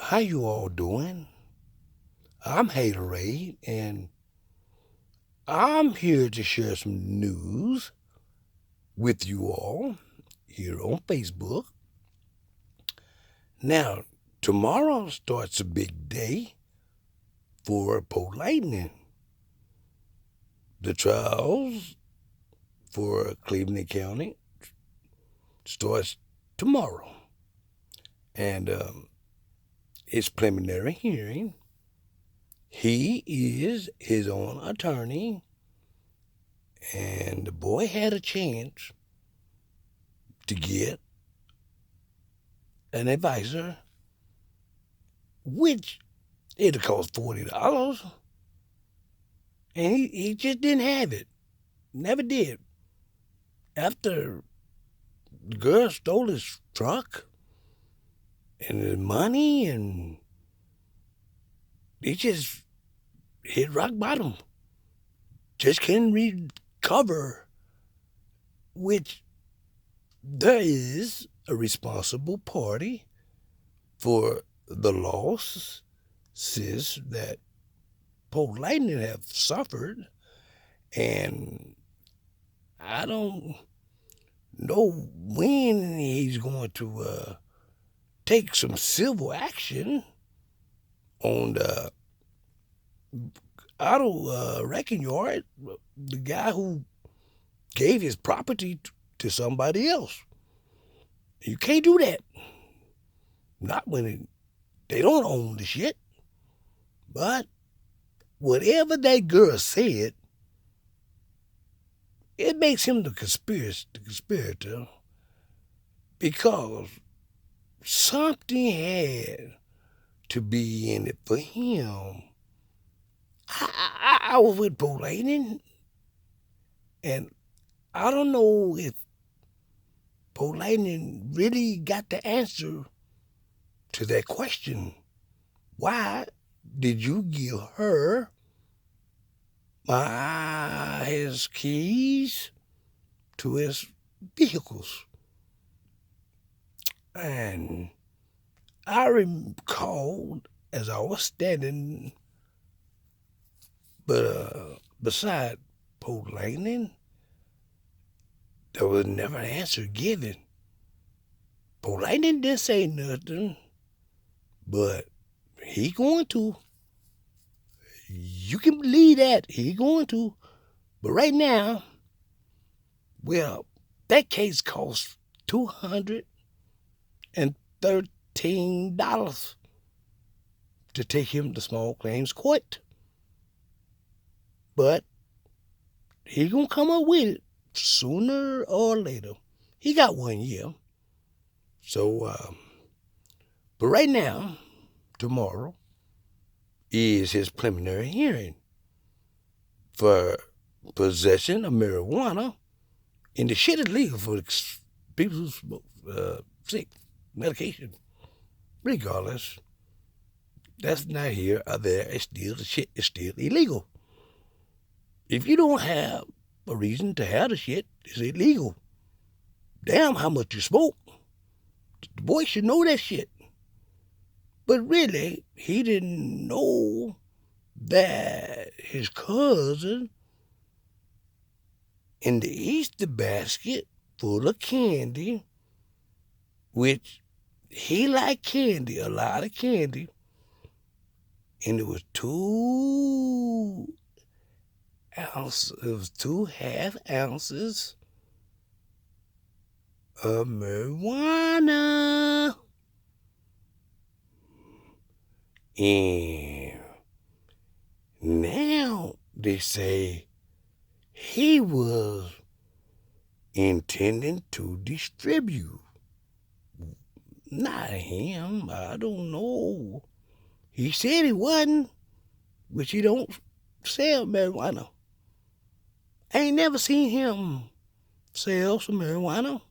How you all doing? I'm Haterade, and I'm here to share some news with you all here on Facebook. Now, tomorrow starts a big day for Polightning. The trials for Cleveland County starts tomorrow, and it's preliminary hearing. He is his own attorney, and the boy had a chance to get an advisor, which it'll cost $40, and he just didn't have it. Never did. After the girl stole his truck and his money, and he just hit rock bottom. Just couldn't recover, which there is a responsible party for the losses that Polightning have suffered, and I don't know when he's going to take some civil action on the auto wrecking yard, the guy who gave his property to somebody else. You can't do that. Not when they don't own the shit. But whatever that girl said, it makes him the conspirator, because something had to be in it for him. I was with Polightning, and I don't know if Polightning really got the answer to that question. Why did you give her his keys to his vehicles? And I recalled, as I was standing beside Polightning, there was never an answer given. Polightning didn't say nothing, but he going to. You can believe that. He going to. But right now, well, that case costs $213 to take him to small claims court. But he gonna come up with it sooner or later. He got 1 year. So, but right now, tomorrow, is his preliminary hearing for possession of marijuana, and the shit is legal for people who smoke sick medication. Regardless, that's not here or there. It's still, the shit is still illegal. If you don't have a reason to have the shit, it's illegal. Damn how much you smoke. The boy should know that shit. But really, he didn't know that his cousin in the Easter basket full of candy, which he liked candy, a lot of candy, and it was 2 half ounces of marijuana. And now they say he was intending to distribute. Not him. I don't know. He said he wasn't, which he don't sell marijuana. I ain't never seen him sell some marijuana.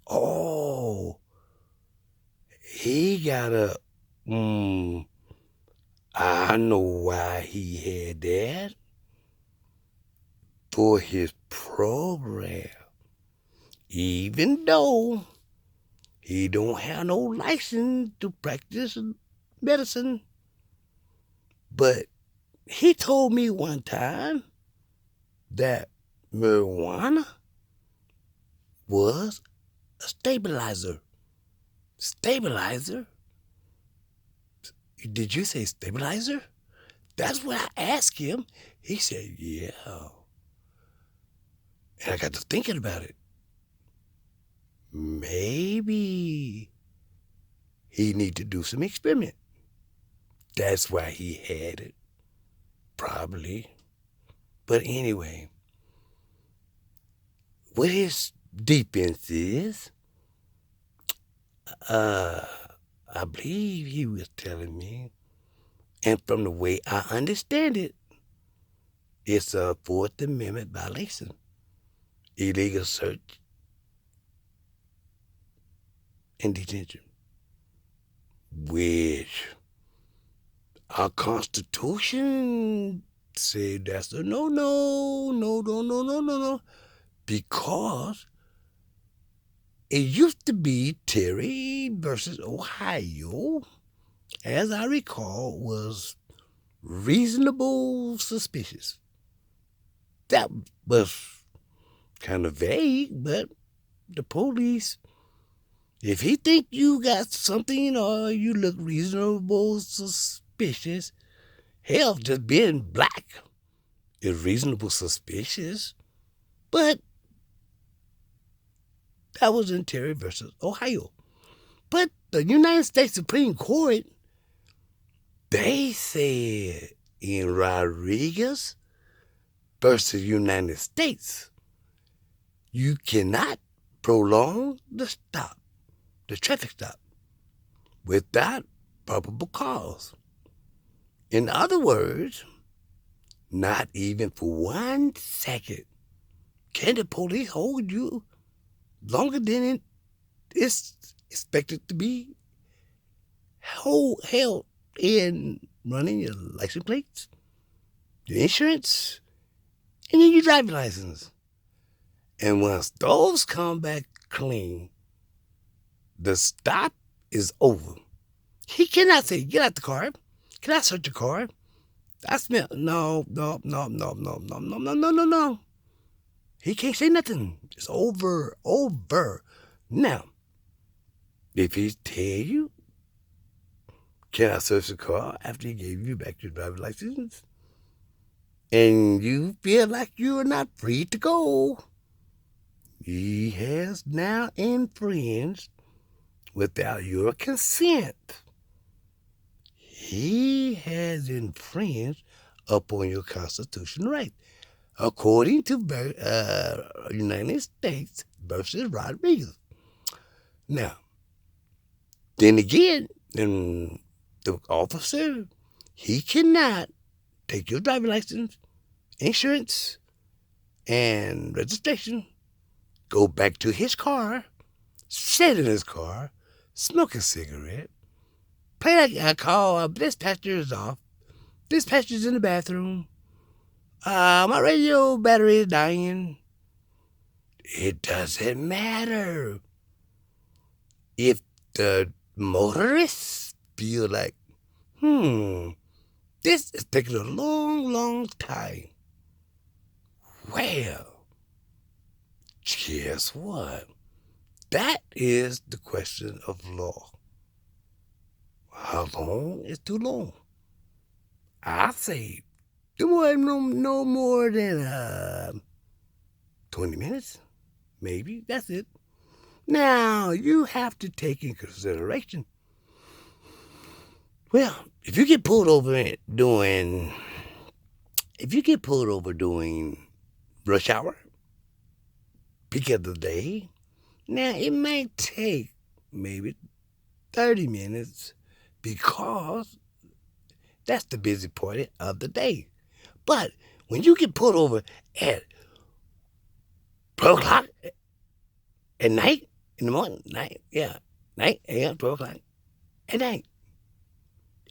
Oh, he got a, I know why he had that. For his program. Even though He don't have no license to practice medicine. But he told me one time that marijuana was a stabilizer. Stabilizer? Did you say stabilizer? That's what I asked him. He said, yeah. And I got to thinking about it. Maybe he need to do some experiment. That's why he had it. Probably. But anyway, what his defense is, I believe he was telling me, and from the way I understand it, it's a Fourth Amendment violation. Illegal search and detention. Which our Constitution said that's a no. Because it used to be Terry versus Ohio, as I recall, was reasonable suspicious. That was kind of vague, but the police, if he think you got something or you look reasonable suspicious, hell, just being black is reasonable suspicious. But that was in Terry versus Ohio. But the United States Supreme Court, they said in Rodriguez versus United States, you cannot prolong the traffic stop, without probable cause. In other words, not even for 1 second can the police hold you longer than it's expected to be held in running your license plates, your insurance, and then your driving license. And once those come back clean, the stop is over. He cannot say, get out the car. Can I search your car? I smell. No. He can't say nothing. It's over. Now, if he tell you, can I search the car after he gave you back your driver's license? And you feel like you are not free to go, he has now infringed without your consent. He has infringed upon your constitutional right, according to United States versus Rodriguez. Now, then again, the officer, he cannot take your driver's license, insurance, and registration, go back to his car, sit in his car, smoke a cigarette, play that call, dispatcher is off, dispatcher's in the bathroom, my radio battery is dying. It doesn't matter. If the motorists feel like, this is taking a long time, well, guess what? That is the question of law. How long is too long? I say no more than 20 minutes. Maybe. That's it. Now, you have to take in consideration. Well, if you get pulled over doing rush hour, peak of the day, now it might take maybe 30 minutes because that's the busy part of the day. But when you get pulled over at 12 o'clock at night, in the morning, night, 12 o'clock at night,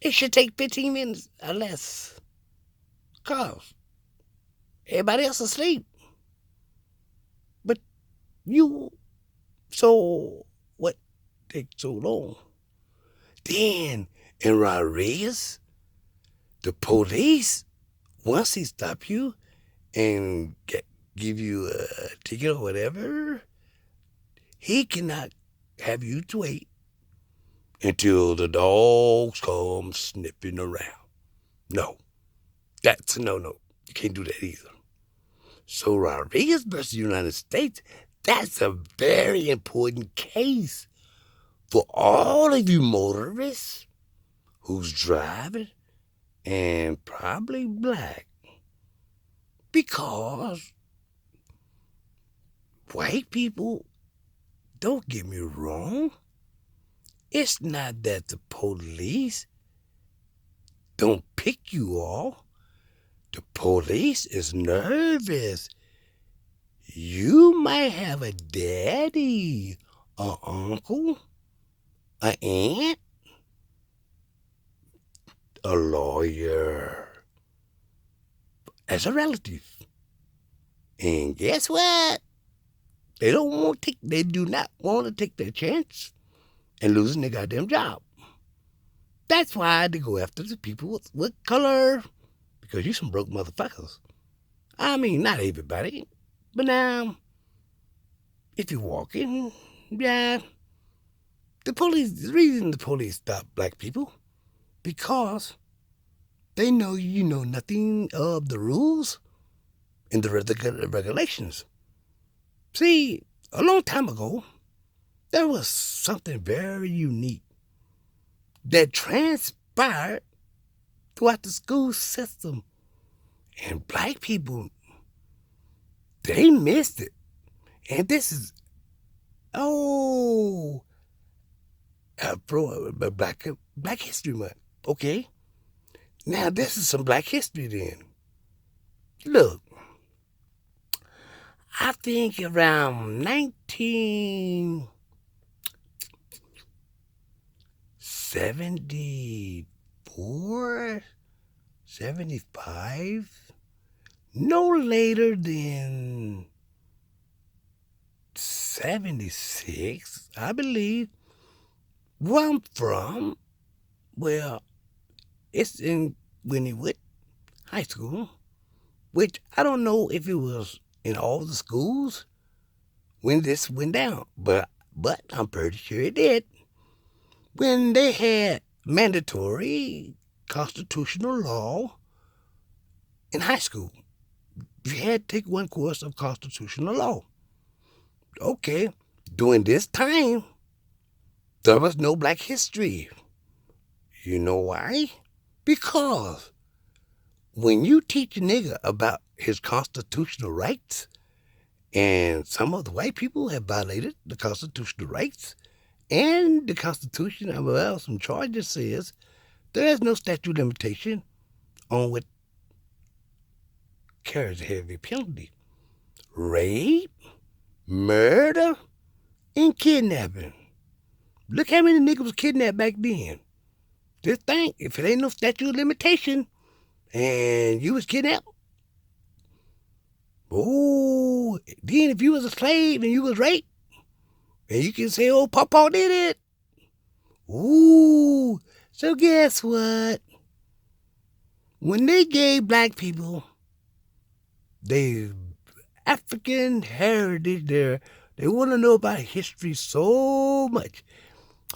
it should take 15 minutes or less because everybody else is asleep. But so what take so long? Then in Rodriguez, the police, once he stop you and give you a ticket or whatever, he cannot have you to wait until the dogs come sniffing around. No, that's a no-no. You can't do that either. So Rodriguez versus United States, that's a very important case for all of you motorists who's driving and probably black. Because white people, don't get me wrong, it's not that the police don't pick you off. The police is nervous. You might have a daddy, an uncle, an aunt, a lawyer as a relative. And guess what? They do not want to take their chance and losing their goddamn job. That's why they go after the people with color, because you some broke motherfuckers. I mean, not everybody, but now, if you're walking, yeah, the reason the police stop black people, because they know you know nothing of the rules and the regulations. See, a long time ago, there was something very unique that transpired throughout the school system. And black people, they missed it. And this is, Black History Month. Okay. Now, this is some black history then. Look, I think around 1974, 75, no later than 76, I believe, where I'm from, well, it's in Winniewood High School, which I don't know if it was in all the schools when this went down, but I'm pretty sure it did. When they had mandatory constitutional law in high school, you had to take one course of constitutional law. Okay, during this time, there was no black history. You know why? Because when you teach a nigga about his constitutional rights, and some of the white people have violated the constitutional rights, and the Constitution, well, some charges says there is no statute of limitation on what carries a heavy penalty. Rape, murder, and kidnapping. Look how many niggas was kidnapped back then. Just think, if it ain't no statute of limitation and you was kidnapped, then if you was a slave and you was raped, and you can say, oh, Papa did it. So guess what? When they gave black people their African heritage, they want to know about history so much.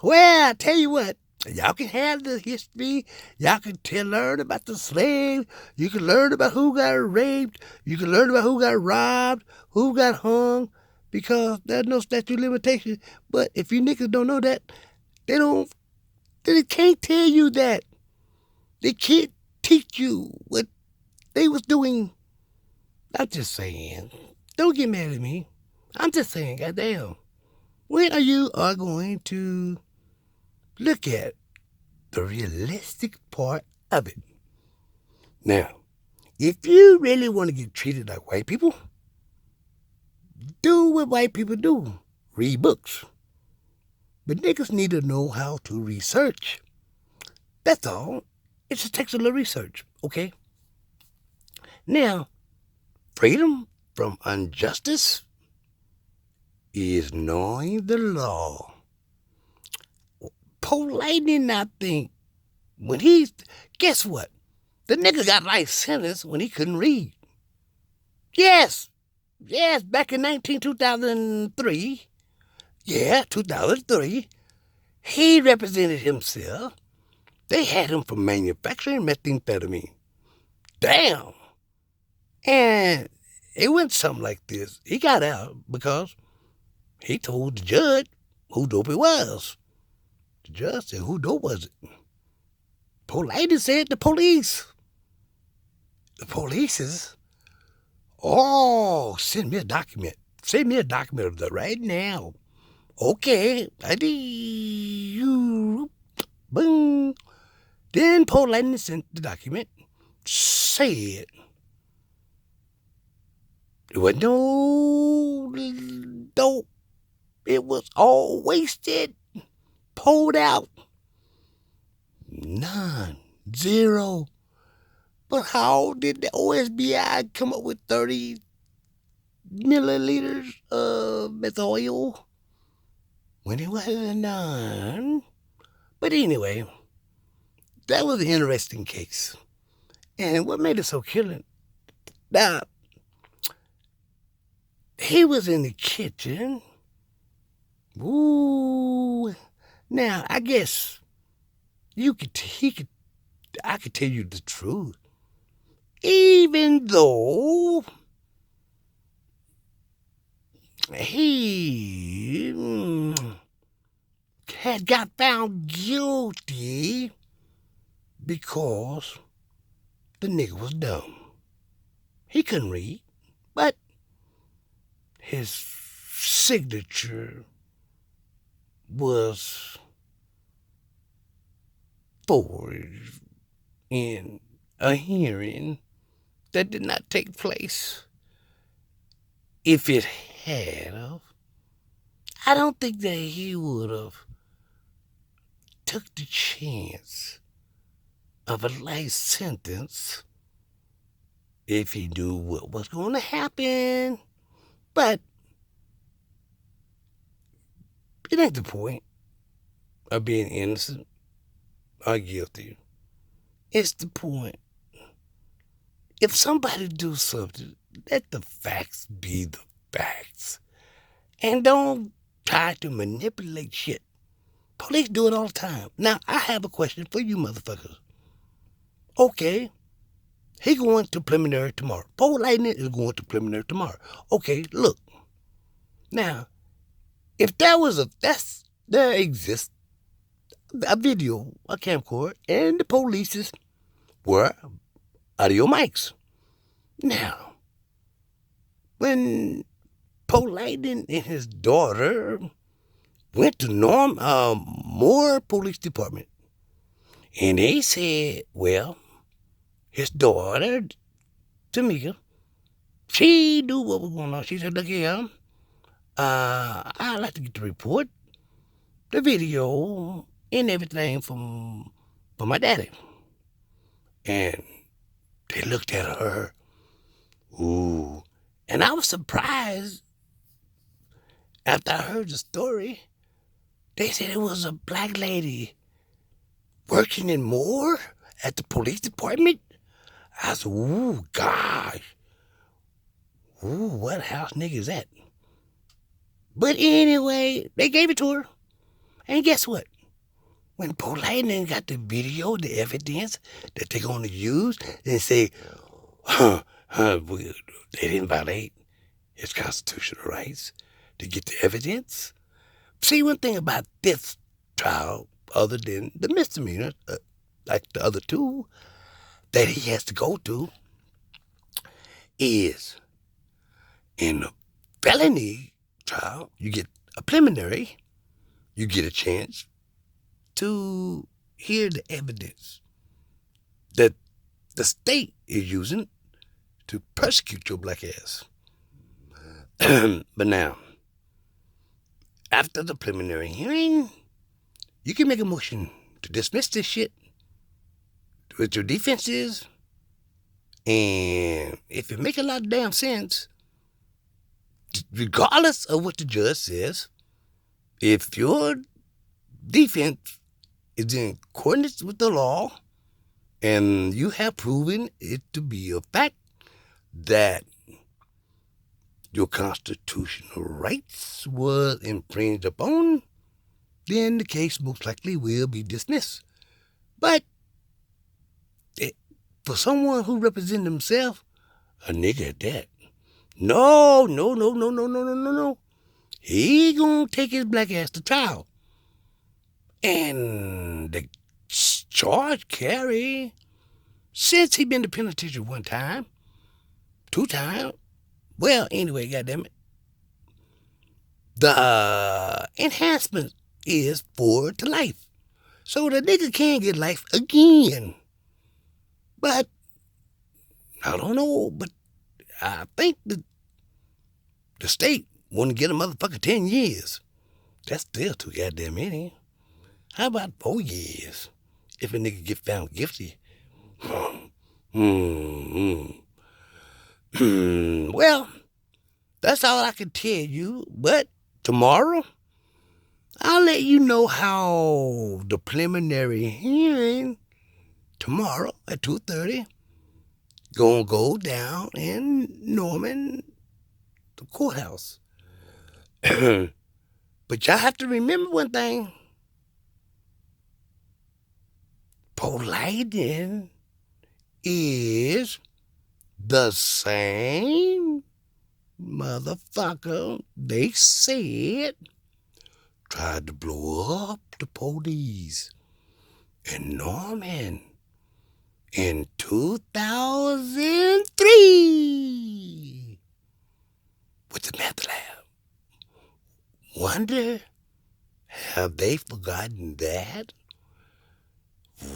Well, I tell you what, y'all can have the history. Y'all can learn about the slaves. You can learn about who got raped. You can learn about who got robbed, who got hung, because there's no statute of limitation. But if you niggas don't know that, they can't tell you that. They can't teach you what they was doing. I'm just saying. Don't get mad at me. I'm just saying, goddamn. When are you going to look at the realistic part of it? Now, if you really want to get treated like white people, do what white people do. Read books. But niggas need to know how to research. That's all. It just takes a little research, okay? Now, freedom from injustice is knowing the law. Polightning, I think, guess what? The nigga got life sentence when he couldn't read. Yes, back in 2003. Yeah, 2003. He represented himself. They had him for manufacturing methamphetamine. Damn. And it went something like this. He got out because he told the judge who dope it was. The judge said, who dope was it? Polightning said the police. The police is, send me a document. Send me a document of that right now. Okay. Boom. Then Polightning sent the document. Said it was no dope. It was all wasted. Pulled out. None. Zero. But how did the OSBI come up with 30 milliliters of methyl oil when it wasn't none? But anyway, that was an interesting case. And what made it so killing, now, he was in the kitchen. Ooh. Now, I guess I could tell you the truth. Even though he had got found guilty because the nigga was dumb. He couldn't read, but his signature was forged in a hearing that did not take place. If it had, I don't think that he would have took the chance of a life sentence if he knew what was going to happen. But it ain't the point of being innocent or guilty. It's the point. If somebody do something, let the facts be the facts. And don't try to manipulate shit. Police do it all the time. Now, I have a question for you motherfuckers. Okay, he going to preliminary tomorrow. Polightning is going to preliminary tomorrow. Okay, look. Now, if there exists a video, a camcorder, and the police's were audio mics. Now, when Polightning and his daughter went to Moore Police Department, and they said, well, his daughter, Tamika, she knew what was going on. She said, look here, I'd like to get the report, the video, and everything from my daddy. And they looked at her. Ooh. And I was surprised after I heard the story. They said it was a black lady working in Moore at the police department. I said, ooh, gosh. Ooh, what house nigga is that? But anyway, they gave it to her. And guess what? When Polightning got the video, the evidence that they're going to use, and say, they didn't violate his constitutional rights to get the evidence. See, one thing about this trial, other than the misdemeanor, like the other two, that he has to go to, is in a felony trial, you get a preliminary, you get a chance to hear the evidence that the state is using to persecute your black ass. But now, after the preliminary hearing, you can make a motion to dismiss this shit with your defenses. And if it make a lot of damn sense, regardless of what the judge says, if your defense is in accordance with the law, and you have proven it to be a fact that your constitutional rights was infringed upon, then the case most likely will be dismissed. But for someone who represents himself, a nigga at that, no. He gonna take his black ass to trial. And the charge carry, since he been to penitentiary one time, 2 times, well, anyway, goddammit, the enhancement is 4 to life. So the nigga can get life again. But, I don't know, but I think the state want to get a motherfucker 10 years. That's still too goddamn many. How about 4 years if a nigga get found guilty? Well, that's all I can tell you. But tomorrow, I'll let you know how the preliminary hearing tomorrow at 2:30 gonna go down in Norman, the courthouse. But y'all have to remember one thing. Polightning is the same motherfucker they said tried to blow up the police in Norman in 2003 with the meth lab. Wonder, have they forgotten that?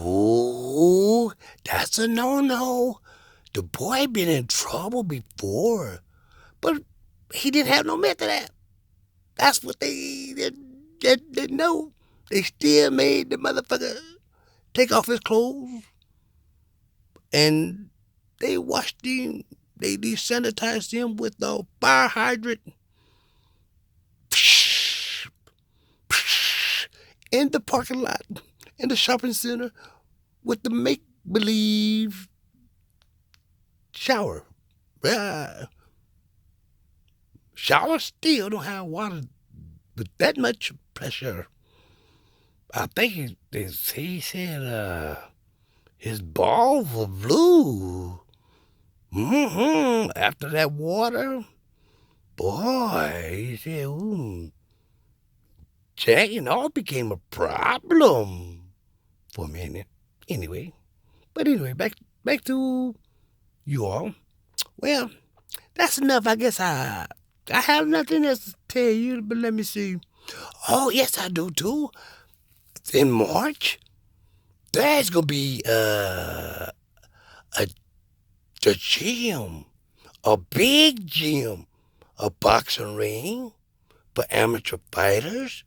Ooh, that's a no-no. The boy been in trouble before, but he didn't have no meth lab. That's what they didn't know. They still made the motherfucker take off his clothes, and they washed him. They desanitized him with the fire hydrant in the parking lot, in the shopping center, with the make-believe shower. Showers still don't have water with that much pressure. I think he said his balls were blue. After that water, boy, he said, jacking off became a problem for a minute. Anyway, back to you all. Well, that's enough. I guess I have nothing else to tell you, but let me see. Oh, yes, I do too. In March, there's gonna be a gym, a big gym, a boxing ring for amateur fighters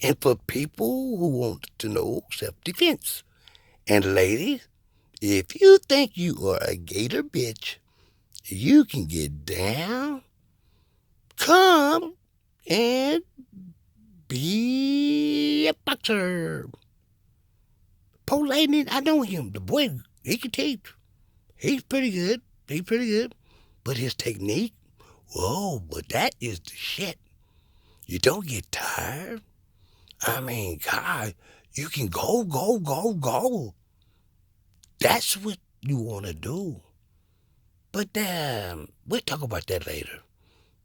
and for people who want to know self-defense. And ladies, if you think you are a gator bitch, you can get down, come and be a boxer. Polightning, I know him. The boy, he can tape. He's pretty good. But his technique, whoa, but that is the shit. You don't get tired. I mean, God, you can go. That's what you want to do. But we'll talk about that later.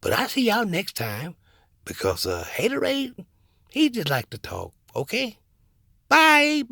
But I'll see y'all next time, because Haterade, he just like to talk, okay? Bye.